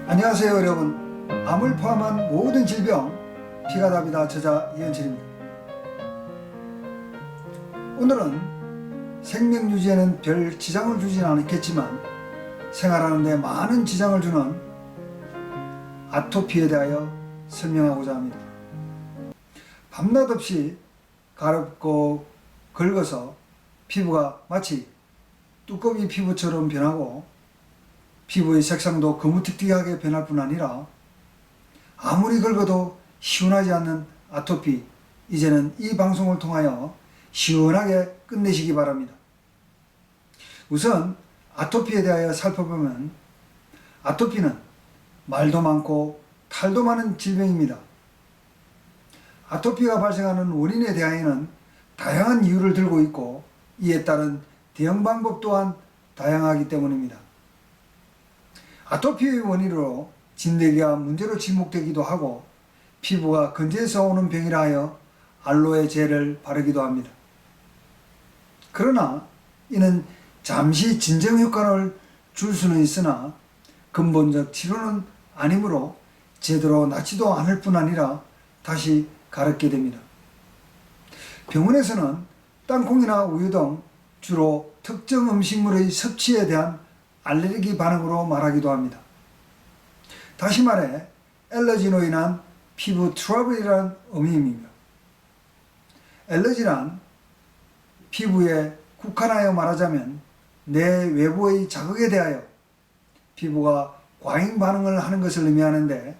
안녕하세요 여러분. 암을 포함한 모든 질병 피가 답이다 저자 이현철입니다. 오늘은 생명 유지에는 별 지장을 주지는 않겠지만 생활하는 데 많은 지장을 주는 아토피에 대하여 설명하고자 합니다. 밤낮 없이 가렵고 긁어서 피부가 마치 뚜껑이 피부처럼 변하고 피부의 색상도 거무튀튀하게 변할 뿐 아니라 아무리 긁어도 시원하지 않는 아토피, 이제는 이 방송을 통하여 시원하게 끝내시기 바랍니다. 우선 아토피에 대하여 살펴보면 아토피는 말도 많고 탈도 많은 질병입니다. 아토피가 발생하는 원인에 대하여는 다양한 이유를 들고 있고 이에 따른 대응 방법 또한 다양하기 때문입니다. 아토피의 원인으로 진드기가 문제로 지목되기도 하고 피부가 건재해서 오는 병이라 하여 알로에 젤을 바르기도 합니다. 그러나 이는 잠시 진정 효과를 줄 수는 있으나 근본적 치료는 아니므로 제대로 낫지도 않을 뿐 아니라 다시 가렵게 됩니다. 병원에서는 땅콩이나 우유 등 주로 특정 음식물의 섭취에 대한 알레르기 반응으로 말하기도 합니다. 다시 말해 알러지로 인한 피부 트러블이라는 의미입니다. 알러지란 피부에 국한하여 말하자면 내 외부의 자극에 대하여 피부가 과잉 반응을 하는 것을 의미하는데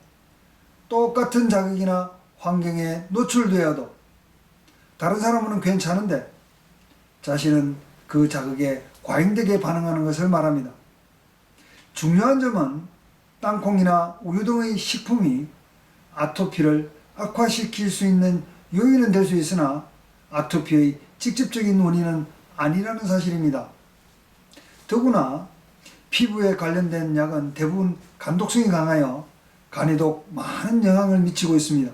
똑같은 자극이나 환경에 노출되어도 다른 사람은 괜찮은데 자신은 그 자극에 과잉되게 반응하는 것을 말합니다. 중요한 점은 땅콩이나 우유 등의 식품이 아토피를 악화시킬 수 있는 요인은 될 수 있으나 아토피의 직접적인 원인은 아니라는 사실입니다. 더구나 피부에 관련된 약은 대부분 간독성이 강하여 간에도 많은 영향을 미치고 있습니다.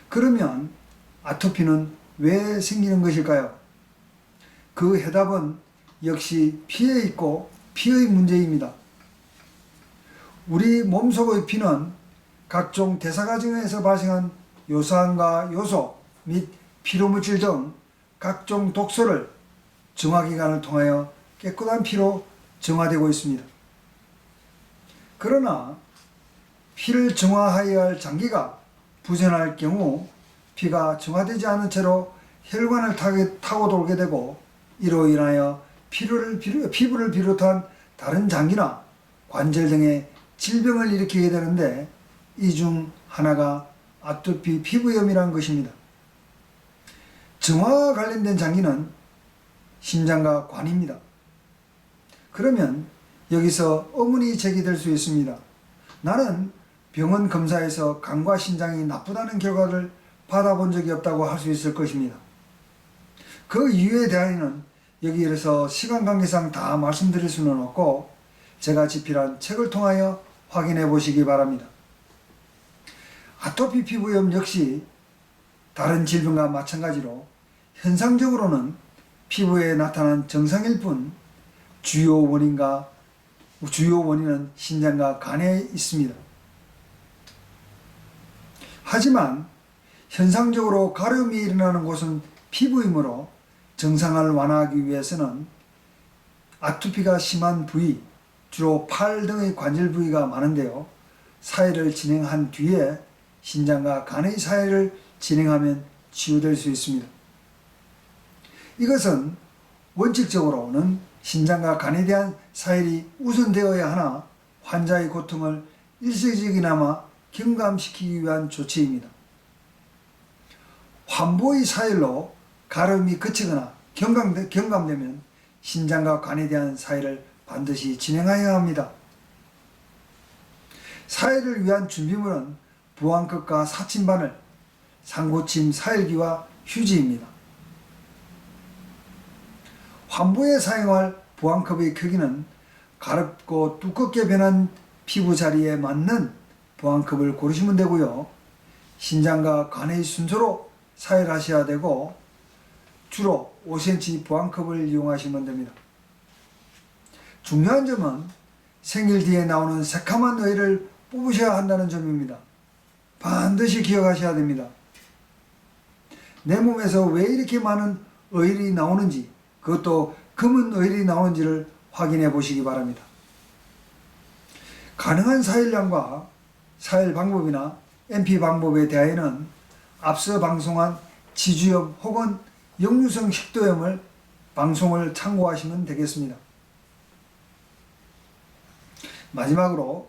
그러면 아토피는 왜 생기는 것일까요? 그 해답은 역시 피에 있고 피의 문제입니다. 우리 몸속의 피는 각종 대사 과정에서 발생한 요산과 요소 및 피로물질 등 각종 독소를 정화기관을 통하여 깨끗한 피로 정화되고 있습니다. 그러나 피를 정화하여야 할 장기가 부전할 경우 피가 정화되지 않은 채로 혈관을 타고 돌게 되고 이로 인하여 피부를 비롯한 다른 장기나 관절 등의 질병을 일으키게 되는데 이 중 하나가 아토피 피부염이라는 것입니다. 정화와 관련된 장기는 심장과 관입니다. 그러면 여기서 의문이 제기될 수 있습니다. 나는 병원 검사에서 간과 심장이 나쁘다는 결과를 받아본 적이 없다고 할 수 있을 것입니다. 그 이유에 대하여는 여기에서 시간 관계상 다 말씀드릴 수는 없고 제가 집필한 책을 통하여 확인해 보시기 바랍니다. 아토피 피부염 역시 다른 질병과 마찬가지로 현상적으로는 피부에 나타난 증상일 뿐 주요 원인은 신장과 간에 있습니다. 하지만 현상적으로 가려움이 일어나는 곳은 피부이므로 증상을 완화하기 위해서는 아토피가 심한 부위, 주로 팔 등의 관절 부위가 많은데요. 사회를 진행한 뒤에 신장과 간의 사회를 진행하면 치유될 수 있습니다. 이것은 원칙적으로는 신장과 간에 대한 사혈이 우선되어야 하나 환자의 고통을 일시적이나마 경감시키기 위한 조치입니다. 환부의 사혈로 가려움이 그치거나 경감되면 신장과 간에 대한 사혈을 반드시 진행하여야 합니다. 사혈을 위한 준비물은 부항컵과 사침바늘, 상고침 사혈기와 휴지입니다. 환부에 사용할 부항컵의 크기는 가렵고 두껍게 변한 피부 자리에 맞는 부항컵을 고르시면 되고요. 신장과 간의 순서로 사혈하셔야 되고 주로 5cm 부항컵을 이용하시면 됩니다. 중요한 점은 생일 뒤에 나오는 새카만 의를 뽑으셔야 한다는 점입니다. 반드시 기억하셔야 됩니다. 내 몸에서 왜 이렇게 많은 의일이 나오는지, 그것도 금은 의일이 나오는지를 확인해 보시기 바랍니다. 가능한 사일량과 사일 방법이나 MP 방법에 대하여는 앞서 방송한 지주염 혹은 역류성 식도염을 방송을 참고하시면 되겠습니다. 마지막으로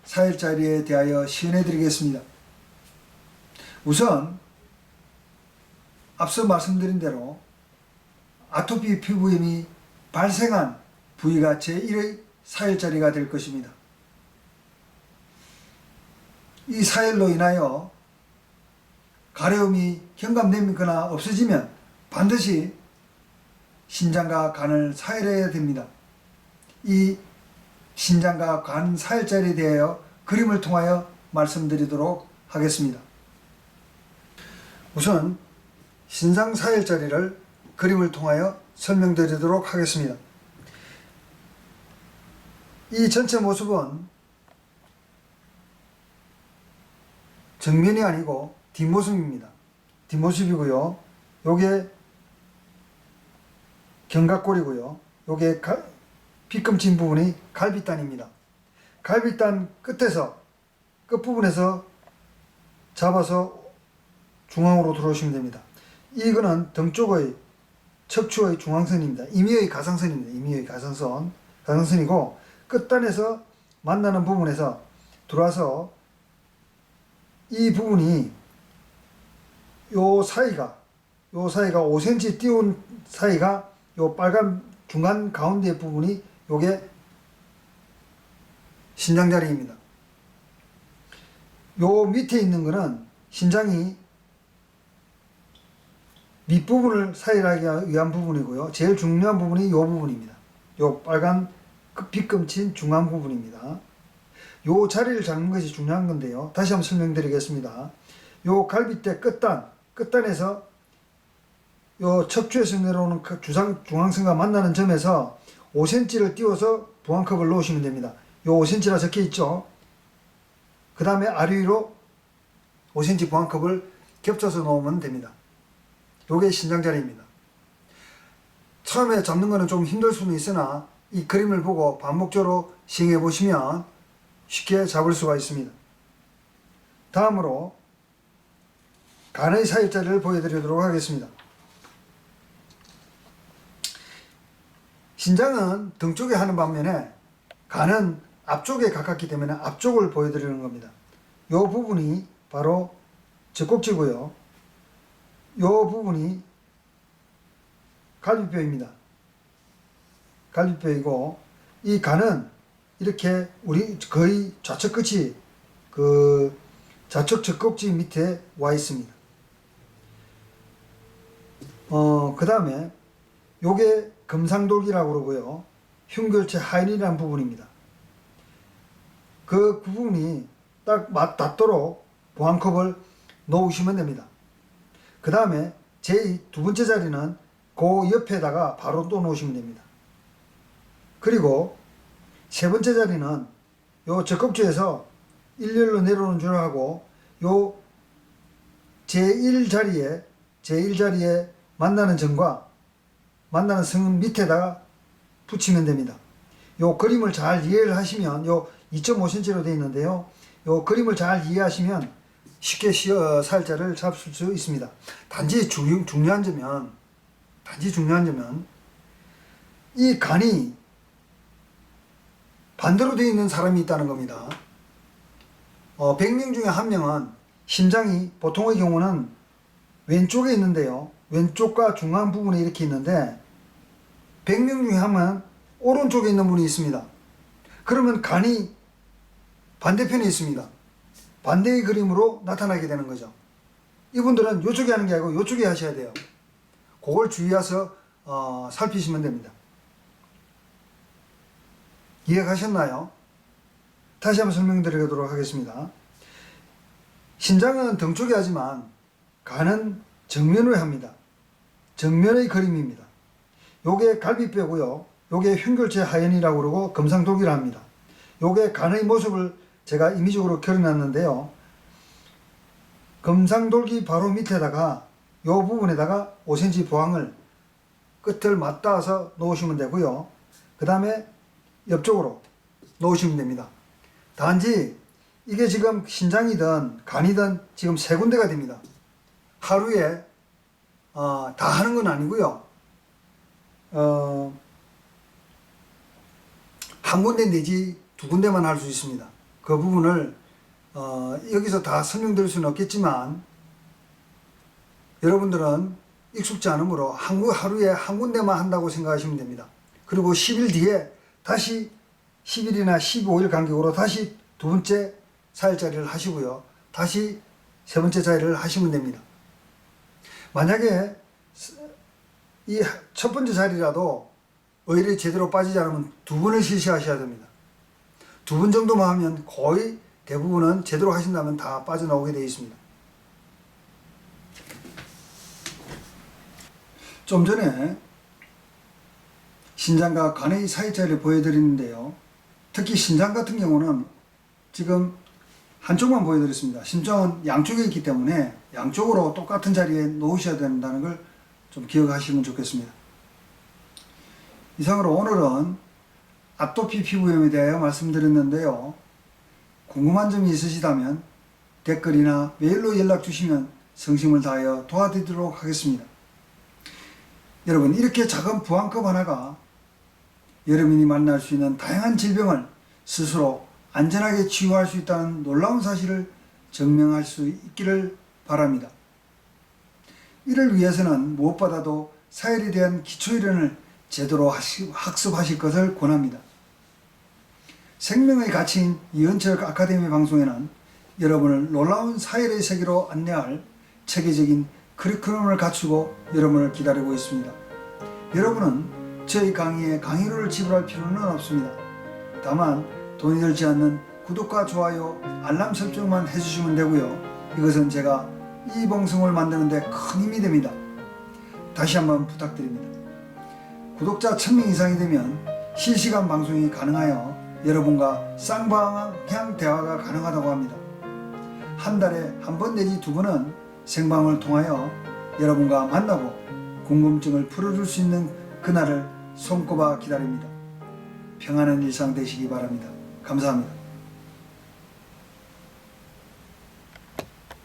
사일자리에 대하여 시연해 드리겠습니다. 우선 앞서 말씀드린 대로 아토피 피부염이 발생한 부위가 제1의 사일자리가 될 것입니다. 이 사일로 인하여 가려움이 경감되거나 없어지면 반드시 신장과 간을 사일해야 됩니다. 이 신장과 간 사일자리에 대하여 그림을 통하여 말씀드리도록 하겠습니다. 우선 신장 사일자리를 그림을 통하여 설명드리도록 하겠습니다. 이 전체 모습은 정면이 아니고 뒷모습입니다. 뒷모습이고요. 요게 견갑골이고요. 요게 빗금친 부분이 갈비단입니다. 갈비단 끝부분에서 잡아서 중앙으로 들어오시면 됩니다. 이거는 등 쪽의 척추의 중앙선입니다. 임의의 가상선입니다. 임의의 가상선이고 끝단에서 만나는 부분에서 들어와서 이 부분이 요 사이가 5cm 띄운 사이가 요 빨간 중간 가운데 부분이 요게 신장자리입니다. 요 밑에 있는 거는 신장이 밑부분을 사일하기 위한 부분이고요. 제일 중요한 부분이 요 부분입니다. 요 빨간 빗금친 중앙 부분입니다. 요 자리를 잡는 것이 중요한 건데요. 다시 한번 설명드리겠습니다. 요 갈비뼈 끝단에서 요 척추에서 내려오는 중앙선과 만나는 점에서 5cm를 띄워서 부항컵을 놓으시면 됩니다. 요 5cm라 적혀 있죠. 그 다음에 아래 위로 5cm 부항컵을 겹쳐서 놓으면 됩니다. 요게 신장자리입니다. 처음에 잡는 거는 좀 힘들 수는 있으나 이 그림을 보고 반복적으로 시행해 보시면 쉽게 잡을 수가 있습니다. 다음으로 간의 사일자리를 보여드리도록 하겠습니다. 신장은 등 쪽에 하는 반면에 간은 앞쪽에 가깝기 때문에 앞쪽을 보여드리는 겁니다. 이 부분이 바로 젖꼭지고요. 이 부분이 갈비뼈입니다. 갈비뼈이고 이 간은 이렇게 우리 거의 좌측 끝이 그 좌측 젖꼭지 밑에 와 있습니다. 그 다음에 요게 금상돌기라고 그러고요. 흉결체 하인이라는 부분입니다. 그 부분이 딱 맞닿도록 보안컵을 놓으시면 됩니다. 그 다음에 제 두 번째 자리는 그 옆에다가 바로 또 놓으시면 됩니다. 그리고 세 번째 자리는 요 젖꼭지에서 일렬로 내려오는 줄 알고 요 제1자리에 만나는 점과 만나는 선 밑에다가 붙이면 됩니다. 요 그림을 잘 이해를 하시면 요 2.5cm로 되어 있는데요. 요 그림을 잘 이해하시면 쉽게 사일자를 잡을 수 있습니다. 단지 중요한 점은 이 간이 반대로 되어 있는 사람이 있다는 겁니다. 100명 중에 1명은 심장이 보통의 경우는 왼쪽에 있는데요. 왼쪽과 중앙 부분에 이렇게 있는데 100명 중에 1명은 오른쪽에 있는 분이 있습니다. 그러면 간이 반대편에 있습니다. 반대의 그림으로 나타나게 되는 거죠. 이분들은 이쪽에 하는 게 아니고 이쪽에 하셔야 돼요. 그걸 주의해서 살피시면 됩니다. 이해가셨나요? 다시 한번 설명드리도록 하겠습니다. 신장은 등 쪽에 하지만 간은 정면을 합니다. 정면의 그림입니다. 요게 갈비뼈고요. 요게 흉결체 하연이라고 그러고 금상돌기라 합니다. 요게 간의 모습을 제가 임의적으로 그려놨는데요. 금상돌기 바로 밑에다가 요 부분에다가 5cm 보항을 끝을 맞닿아서 놓으시면 되고요. 그 다음에 옆쪽으로 놓으시면 됩니다. 단지 이게 지금 신장이든 간이든 지금 3군데가 됩니다. 하루에 다 하는 건 아니고요. 한 군데 내지 2군데만 할 수 있습니다. 그 부분을 여기서 다 설명드릴 수는 없겠지만 여러분들은 익숙지 않으므로 하루에 한 군데만 한다고 생각하시면 됩니다. 그리고 10일 뒤에 다시 10일이나 15일 간격으로 다시 2번째 4일짜리를 하시고요. 다시 3번째 자리를 하시면 됩니다. 만약에 이 첫 번째 자리라도 의뢰 제대로 빠지지 않으면 2번을 실시하셔야 됩니다. 2번 정도만 하면 거의 대부분은 제대로 하신다면 다 빠져나오게 되어 있습니다. 좀 전에 신장과 간의 사이자를 보여드리는데요. 특히 신장 같은 경우는 지금 한쪽만 보여드렸습니다. 심장은 양쪽에 있기 때문에 양쪽으로 똑같은 자리에 놓으셔야 된다는 걸 좀 기억하시면 좋겠습니다. 이상으로 오늘은 아토피 피부염에 대하여 말씀드렸는데요. 궁금한 점이 있으시다면 댓글이나 메일로 연락 주시면 성심을 다하여 도와드리도록 하겠습니다. 여러분, 이렇게 작은 부항컵 하나가 여러분이 만날 수 있는 다양한 질병을 스스로 안전하게 치유할 수 있다는 놀라운 사실을 증명할 수 있기를 바랍니다. 이를 위해서는 무엇보다도 사열에 대한 기초이론을 제대로 학습하실 것을 권합니다. 생명의 가치인 이은철 아카데미 방송에는 여러분을 놀라운 사열의 세계로 안내할 체계적인 커리큘럼을 갖추고 여러분을 기다리고 있습니다. 여러분은 저희 강의에 강의료를 지불할 필요는 없습니다. 다만 돈이 들지 않는 구독과 좋아요, 알람 설정만 해주시면 되고요. 이것은 제가 이 방송을 만드는 데 큰 힘이 됩니다. 다시 한번 부탁드립니다. 구독자 1000명 이상이 되면 실시간 방송이 가능하여 여러분과 쌍방향 대화가 가능하다고 합니다. 한 달에 한 번 내지 2번은 생방을 통하여 여러분과 만나고 궁금증을 풀어줄 수 있는 그날을 손꼽아 기다립니다. 평안한 일상 되시기 바랍니다. 감사합니다.